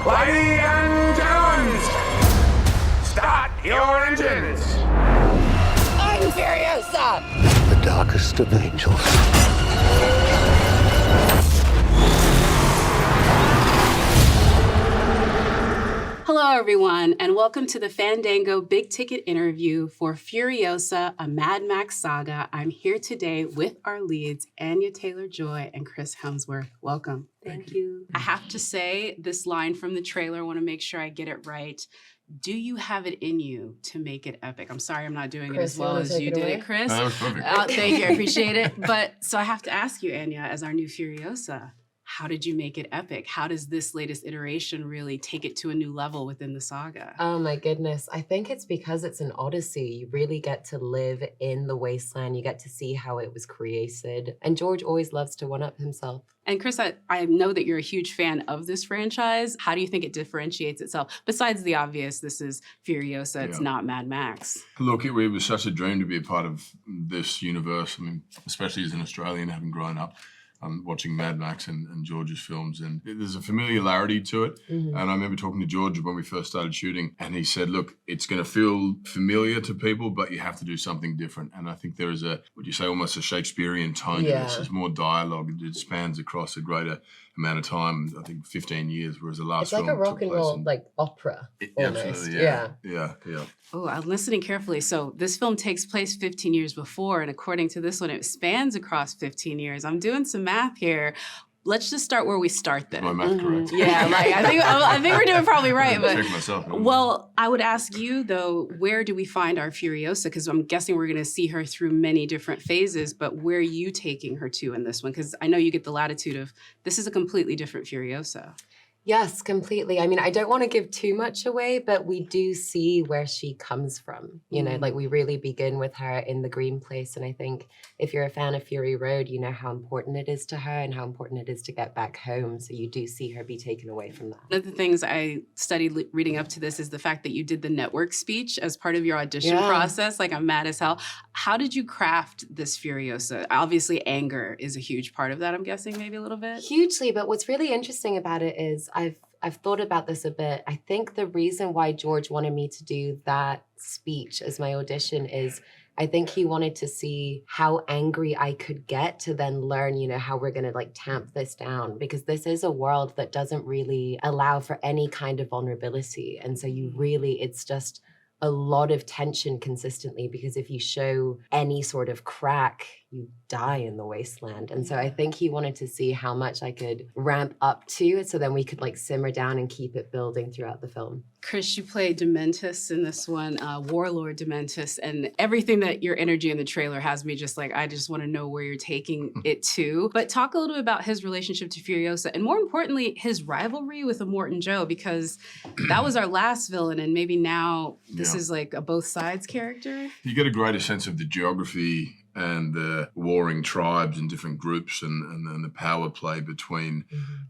Ladies and gentlemen, start your engines. I'm Furiosa! The darkest of angels. Hello, everyone, and welcome to the Fandango Big Ticket interview for Furiosa, a Mad Max Saga. I'm here today with our leads, Anya Taylor-Joy and Chris Hemsworth. Welcome. Thank you. I have to say this line from the trailer, I want to make sure I get it right. Do you have it in you to make it epic? I'm sorry I'm not doing Chris, it as well as you did it, Chris. That was perfect. Thank you, I appreciate it. But so I have to ask you, Anya, as our new Furiosa, how did you make it epic? How does this latest iteration really take it to a new level within the saga? Oh my goodness. I think it's because it's an odyssey. You really get to live in the wasteland. You get to see how it was created. And George always loves to one-up himself. And Chris, I know that you're a huge fan of this franchise. How do you think it differentiates itself? Besides the obvious, this is Furiosa, it's not Mad Max. Look, it was such a dream to be a part of this universe. I mean, especially as an Australian, having grown up watching Mad Max and George's films, and there's a familiarity to it. And I remember talking to George when we first started shooting, and he said, look, it's going to feel familiar to people, but you have to do something different. And I think there is would you say, almost a Shakespearean tone to this. There's more dialogue. It spans across a greater amount of time, I think 15 years, whereas the last film It's like a rock and roll, like opera, almost. Absolutely, yeah. Oh, I'm listening carefully. So this film takes place 15 years before, and according to this one, it spans across 15 years. I'm doing some math here. Let's just start where we start then. My math correct? Yeah, like I think we're doing probably right. But check myself. Well, I would ask you though, where do we find our Furiosa? Because I'm guessing we're going to see her through many different phases. But where are you taking her to in this one? Because I know you get the latitude of this is a completely different Furiosa. Yes, completely. I mean, I don't want to give too much away, but we do see where she comes from. You know, like we really begin with her in the green place. And I think if you're a fan of Fury Road, you know how important it is to her and how important it is to get back home. So you do see her be taken away from that. One of the things I studied reading up to this is the fact that you did the network speech as part of your audition process. Like, I'm mad as hell. How did you craft this Furiosa? Obviously, anger is a huge part of that, I'm guessing, maybe a little bit? Hugely, but what's really interesting about it is I've thought about this a bit. I think the reason why George wanted me to do that speech as my audition is I think he wanted to see how angry I could get to then learn, you know, how we're going to like tamp this down, because this is a world that doesn't really allow for any kind of vulnerability. And so it's just a lot of tension consistently, because if you show any sort of crack, you die in the wasteland. And so I think he wanted to see how much I could ramp up to, so then we could like simmer down and keep it building throughout the film. Chris, you play Dementus in this one, Warlord Dementus, and everything that your energy in the trailer has me just like, I just want to know where you're taking it to. But talk a little bit about his relationship to Furiosa, and more importantly, his rivalry with Immortan Joe, because that was our last villain, and maybe now this is like a both sides character. You get a greater sense of the geography and the warring tribes and different groups and the power play between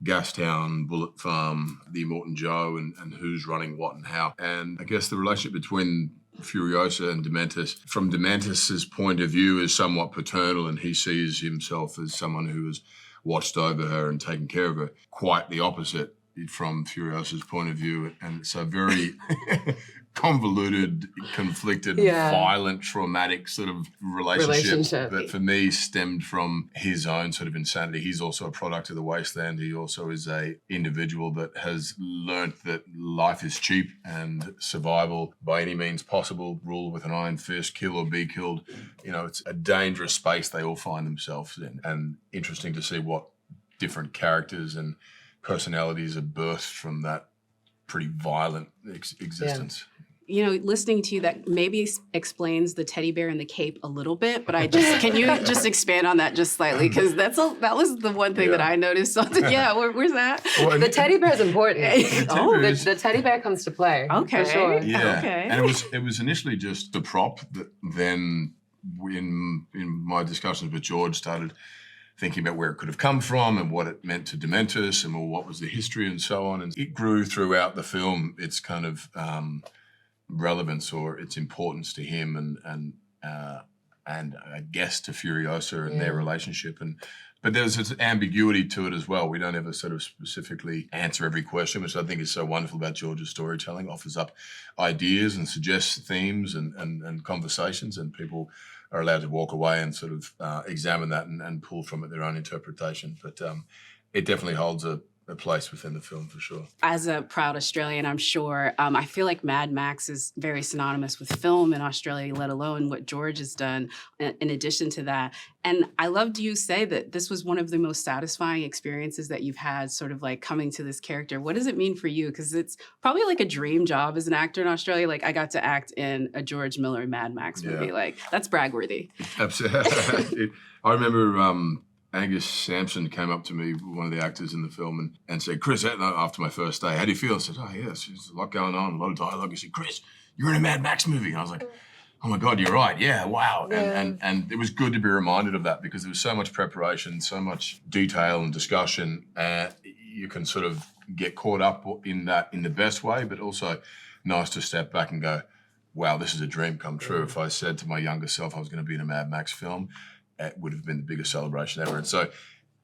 Gastown, Bullet Farm, the Immortan Joe, and who's running what and how. And I guess the relationship between Furiosa and Dementus, from Dementus's point of view, is somewhat paternal, and he sees himself as someone who has watched over her and taken care of her. Quite the opposite from Furiosa's point of view. And it's a very convoluted, conflicted, violent, traumatic sort of relationship that for me stemmed from his own sort of insanity. He's also a product of the wasteland. He also is a individual that has learnt that life is cheap and survival by any means possible, rule with an iron fist, kill or be killed. You know, it's a dangerous space they all find themselves in, and interesting to see what different characters and personalities are birthed from that pretty violent existence. You know, listening to you, that maybe explains the teddy bear and the cape a little bit, but can you just expand on that just slightly? Because that was the one thing that I noticed. Where's that? Well, the teddy bear is important. The teddy bear comes to play. Okay. For sure. Yeah. Okay. And it was initially just the prop that then in my discussions with George started thinking about where it could have come from and what it meant to Dementus and what was the history and so on. And it grew throughout the film, its kind of relevance or its importance to him and I guess to Furiosa and their relationship. And But there's this ambiguity to it as well. We don't ever sort of specifically answer every question, which I think is so wonderful about George's storytelling. Offers up ideas and suggests themes and conversations, and people are allowed to walk away and sort of examine that and pull from it their own interpretation. But it definitely holds a place within the film for sure. As a proud Australian, I'm sure, I feel like Mad Max is very synonymous with film in Australia, let alone what George has done in addition to that. And I loved you say that this was one of the most satisfying experiences that you've had, sort of like coming to this character. What does it mean for you? Because it's probably like a dream job as an actor in Australia. Like, I got to act in a George Miller Mad Max movie. Yeah. Like, that's bragworthy. Absolutely. I remember Angus Sampson came up to me, one of the actors in the film, and said, Chris, after my first day, how do you feel? I said, oh, yes, there's a lot going on, a lot of dialogue. He said, Chris, you're in a Mad Max movie. And I was like, oh my God, you're right. Yeah, wow. Yeah. And it was good to be reminded of that, because there was so much preparation, so much detail and discussion. You can sort of get caught up in that in the best way, but also nice to step back and go, wow, this is a dream come true. If I said to my younger self I was going to be in a Mad Max film, it would have been the biggest celebration ever. And so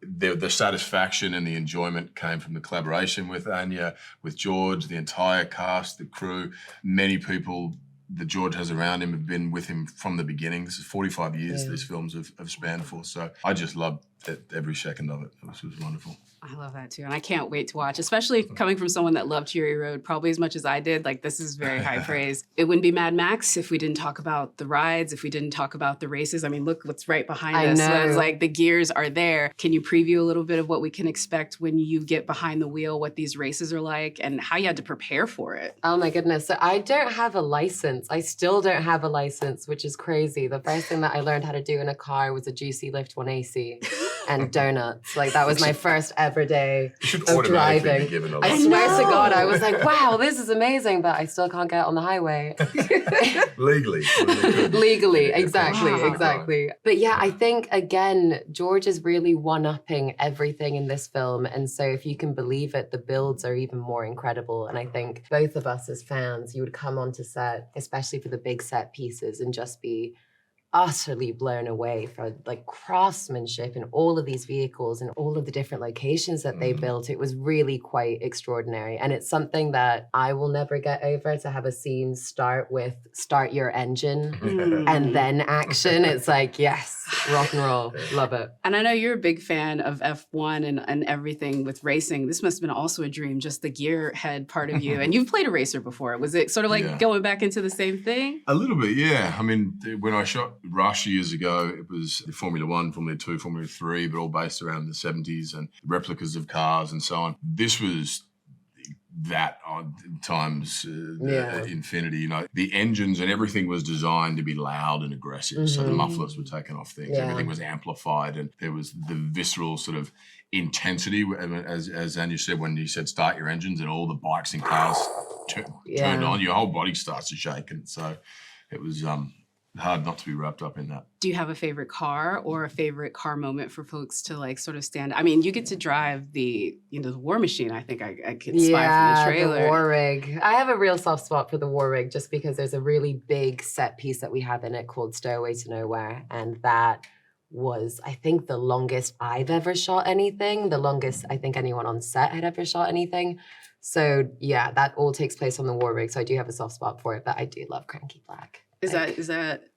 the satisfaction and the enjoyment came from the collaboration with Anya, with George, the entire cast, the crew. Many people that George has around him have been with him from the beginning. This is 45 years these films have spanned for. So I just loved every second of it. It was wonderful. I love that too. And I can't wait to watch, especially coming from someone that loved Fury Road probably as much as I did. Like, this is very high praise. It wouldn't be Mad Max if we didn't talk about the rides, if we didn't talk about the races. I mean, look what's right behind us. I know. So it's like the gears are there. Can you preview a little bit of what we can expect when you get behind the wheel, what these races are like, and how you had to prepare for it? Oh my goodness. So I don't have a license. I still don't have a license, which is crazy. The first thing that I learned how to do in a car was a Juicy Lift 1AC and donuts. Like, that was my first ever day of driving. I swear to God, I was like, wow, this is amazing, but I still can't get on the highway. Legally. Legally, exactly, Wow. exactly. But yeah, I think, again, George is really one-upping everything in this film. And so if you can believe it, the builds are even more incredible. And I think both of us as fans, you would come onto set, especially for the big set pieces, and just be utterly blown away for like craftsmanship in all of these vehicles and all of the different locations that they built. It was really quite extraordinary. And it's something that I will never get over, to have a scene start with start your engine and then action. It's like, yes, rock and roll. Love it. And I know you're a big fan of F1 and everything with racing. This must have been also a dream, just the gearhead part of you. And you've played a racer before. Was it sort of like going back into the same thing? A little bit, yeah. I mean, when I shot Rush years ago, it was Formula 1, Formula 2, Formula 3, but all based around the 70s and replicas of cars and so on. This was that times infinity. You know, the engines and everything was designed to be loud and aggressive. So the mufflers were taken off things. Yeah. Everything was amplified, and there was the visceral sort of intensity, as Anya said, when you said start your engines and all the bikes and cars turned on, your whole body starts to shake. And so it was hard not to be wrapped up in that. Do you have a favorite car or a favorite car moment for folks to like sort of stand? I mean, you get to drive the War Machine. I think I could spy from the trailer. The War Rig. I have a real soft spot for the War Rig, just because there's a really big set piece that we have in it called Stowaway to Nowhere, and that was, I think, the longest I've ever shot anything, the longest I think anyone on set had ever shot anything. So yeah, that all takes place on the War Rig. So I do have a soft spot for it, but I do love Cranky Black. Is that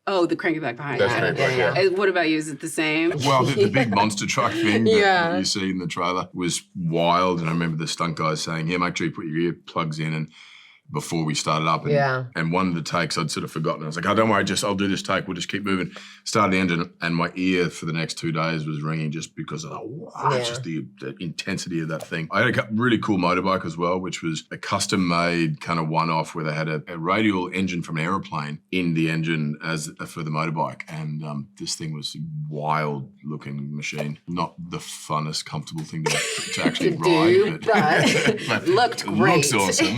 the cranky back behind? That's Cranky Black, yeah. What about you? Is it the same? Well, the big monster truck thing that you see in the trailer was wild. And I remember the stunt guys saying, yeah, make sure you put your earplugs in, and before we started up. And one of the takes I'd sort of forgotten. I was like, oh, don't worry, I'll do this take. We'll just keep moving. Started the engine, and my ear for the next 2 days was ringing just because of just the intensity of that thing. I had a really cool motorbike as well, which was a custom-made kind of one-off where they had a radial engine from an aeroplane in the engine for the motorbike. And this thing was a wild-looking machine. Not the funnest, comfortable thing to actually ride. But looked great. Looks awesome.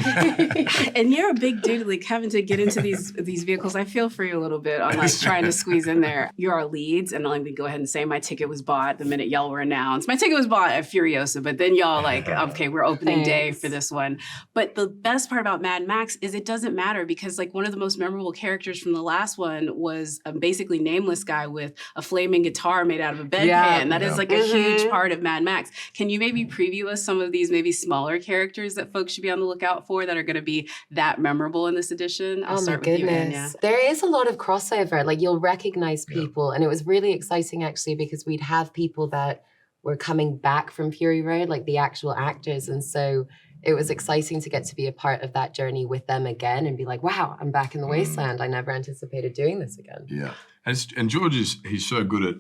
And you're a big dude, like having to get into these vehicles. I feel for you a little bit on like trying to squeeze in there. You're our leads, and let me go ahead and say my ticket was bought the minute y'all were announced. My ticket was bought at Furiosa, but then y'all like, okay, we're opening day for this one. But the best part about Mad Max is it doesn't matter because like one of the most memorable characters from the last one was a basically nameless guy with a flaming guitar made out of a bedpan. That is like a huge part of Mad Max. Can you maybe preview us some of these maybe smaller characters that folks should be on the lookout for that are going to be that memorable in this edition? I'll start with you, Anya. There is a lot of crossover. Like you'll recognize people. And it was really exciting actually because we'd have people that were coming back from Fury Road, like the actual actors. And so it was exciting to get to be a part of that journey with them again and be like, wow, I'm back in the wasteland. I never anticipated doing this again. Yeah. And George he's so good at,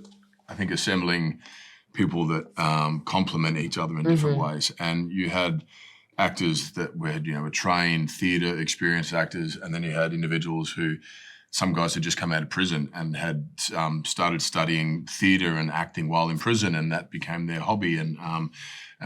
I think, assembling people that complement each other in different ways. And you had actors that were trained theatre experienced actors, and then you had individuals who, some guys had just come out of prison and had started studying theatre and acting while in prison, and that became their hobby. And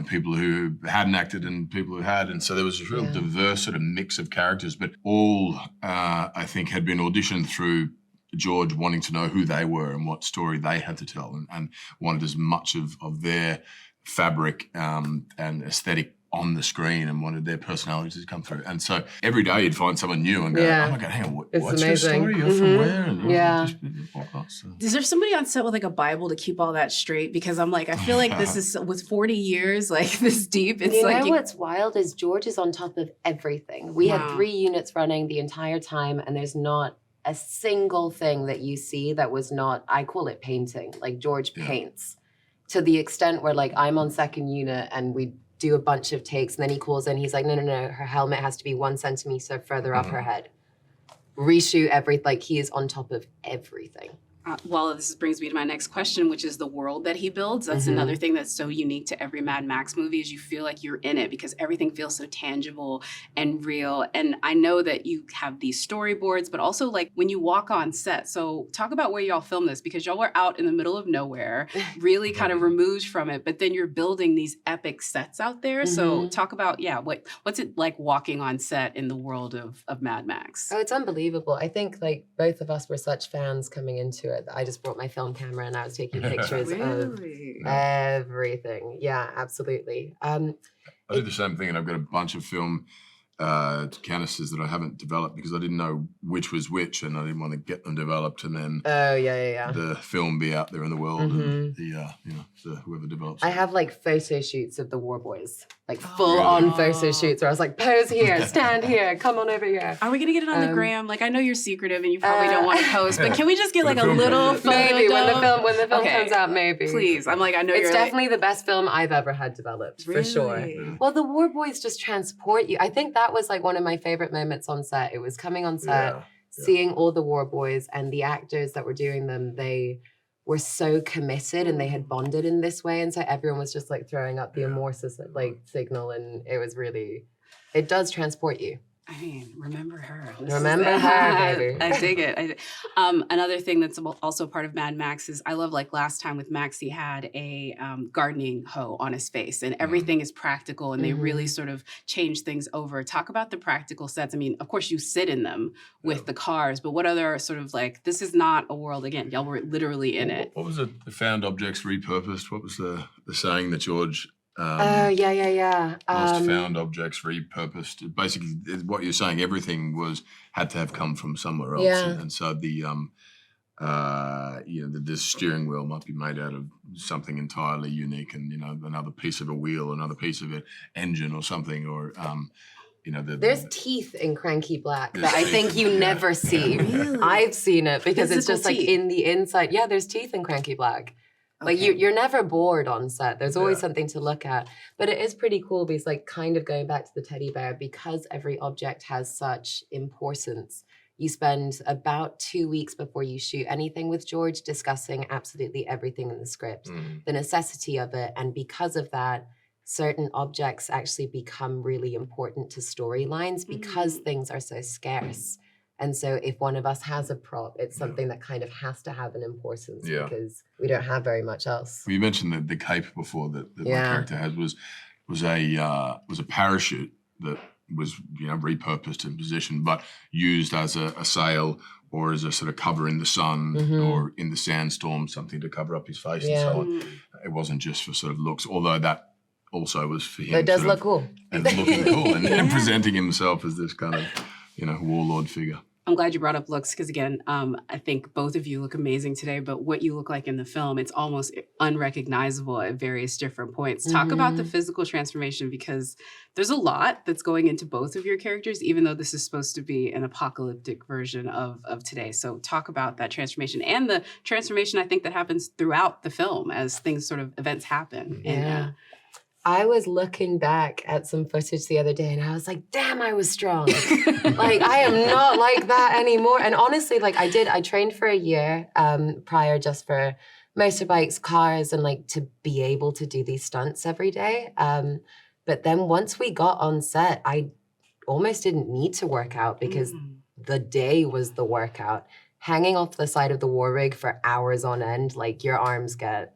people who hadn't acted and people who had. And so there was a real diverse sort of mix of characters, but all, I think, had been auditioned through George wanting to know who they were and what story they had to tell, and wanted as much of their fabric and aesthetic on the screen, and wanted their personalities to come through. And so every day you'd find someone new and go, oh my God, hang on, what's your story? You're from where? And Is there somebody on set with like a Bible to keep all that straight? Because I'm like, I feel like this is with 40 years, like this deep. It's you know what's wild is George is on top of everything. We had 3 units running the entire time, and there's not a single thing that you see that was not, I call it painting. Like George paints to the extent where like I'm on second unit and we do a bunch of takes, and then he calls in, he's like, no, her helmet has to be 1 centimeter further up her head. Reshoot everything, like he is on top of everything. Well, this brings me to my next question, which is the world that he builds. That's another thing that's so unique to every Mad Max movie is you feel like you're in it because everything feels so tangible and real. And I know that you have these storyboards, but also like when you walk on set. So talk about where y'all filmed this because y'all were out in the middle of nowhere, really kind of removed from it, but then you're building these epic sets out there. So talk about, what's it like walking on set in the world of Mad Max? Oh, it's unbelievable. I think like both of us were such fans coming into it. I just brought my film camera and I was taking pictures of everything. Yeah, absolutely. I do the same thing, and I've got a bunch of film canisters that I haven't developed because I didn't know which was which, and I didn't want to get them developed and then the film be out there in the world and whoever develops it. I have like photo shoots of the War Boys, like full on photo shoots where I was like, pose here, stand here, come on over here. Are we gonna get it on the gram? Like I know you're secretive and you probably don't want to post, but can we just get like a little photo? Maybe when the film comes out, maybe. Please, I'm like, I know it's definitely the best film I've ever had developed for sure. Well, the War Boys just transport you. I think that was like one of my favorite moments on set. It was coming on set, seeing all the War Boys and the actors that were doing them. They were so committed and they had bonded in this way. And so everyone was just like throwing up the amorphous like signal. And it was really, it does transport you. I mean, remember her. Remember her, baby. I dig it. Another thing that's also part of Mad Max is I love like last time with Max, he had a gardening hoe on his face and everything is practical and they really sort of change things over. Talk about the practical sets. I mean, of course you sit in them with the cars, but what other sort of like, this is not a world, again, y'all were literally in it. What was it? The found objects repurposed? What was the saying that George... Lost found objects repurposed. Basically, what you're saying, everything had to have come from somewhere else, and so the steering wheel might be made out of something entirely unique, and another piece of a wheel, another piece of an engine or something, or there's teeth in Cranky Black that I think you never see. Really? I've seen it because it's just like in the inside. Yeah, there's teeth in Cranky Black. Like you're never bored on set. There's always something to look at. But it is pretty cool because like kind of going back to the teddy bear, because every object has such importance, you spend about 2 weeks before you shoot anything with George discussing absolutely everything in the script, the necessity of it. And because of that, certain objects actually become really important to storylines because things are so scarce. And so if one of us has a prop, it's something that kind of has to have an importance because we don't have very much else. Well, you mentioned the cape before that my character had was a parachute that was repurposed and positioned, but used as a sail or as a sort of cover in the sun or in the sandstorm, something to cover up his face and so on. It wasn't just for sort of looks, although that also was for him. But it does look cool. And looking cool and presenting himself as this kind of, warlord figure. I'm glad you brought up looks because, again, I think both of you look amazing today, but what you look like in the film, it's almost unrecognizable at various different points. Talk about the physical transformation because there's a lot that's going into both of your characters, even though this is supposed to be an apocalyptic version of today. So talk about that transformation and the transformation I think that happens throughout the film as events happen. Yeah. I was looking back at some footage the other day and I was like, damn, I was strong. Like, I am not like that anymore. And honestly, I trained for a year prior just for motorbikes, cars, and to be able to do these stunts every day. But then once we got on set, I almost didn't need to work out because the day was the workout. Hanging off the side of the war rig for hours on end, your arms get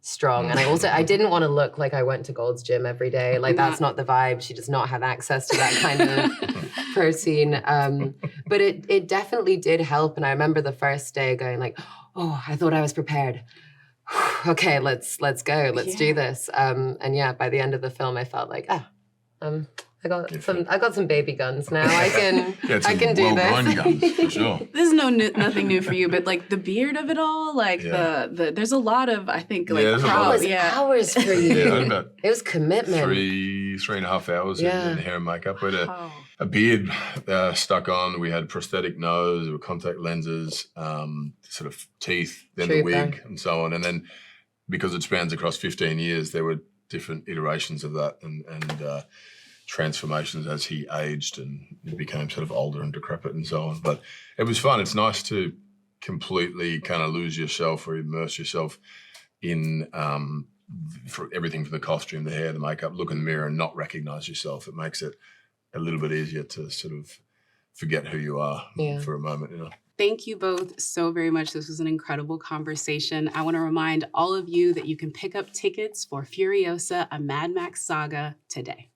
strong. And I didn't want to look like I went to Gold's Gym every day. That's not the vibe. She does not have access to that kind of protein. But it definitely did help. And I remember the first day going oh, I thought I was prepared. Okay, let's go. Let's do this. And by the end of the film, I felt I got some baby guns now. I can do this. Guns, for sure. This is nothing new for you, but the beard of it all, the there's a lot of I think hours for you. It was commitment. 3.5 hours in hair and makeup. We had a beard stuck on. We had prosthetic nose, there were contact lenses, sort of teeth, then the wig, and so on. And then because it spans across 15 years, there were different iterations of that and transformations as he aged and became sort of older and decrepit and so on. But it was fun. It's nice to completely kind of lose yourself or immerse yourself in for everything from the costume, the hair, the makeup, look in the mirror and not recognize yourself. It makes it a little bit easier to sort of forget who you are for a moment, Thank you both so very much. This was an incredible conversation. I want to remind all of you that you can pick up tickets for Furiosa, a Mad Max Saga today.